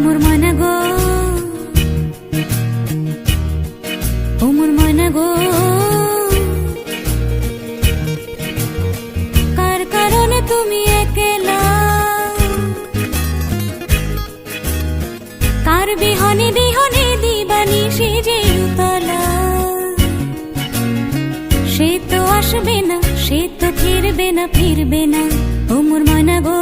মোর ময়না গো, ও মোর ময়না গো, কার কারণে তুমি একলা, কার বিহনে বিহনে দিবানিশি যে উতলা। সে তো আসবে না, সে তো ফিরবে না, ফিরবে না, ও মোর ময়না গো।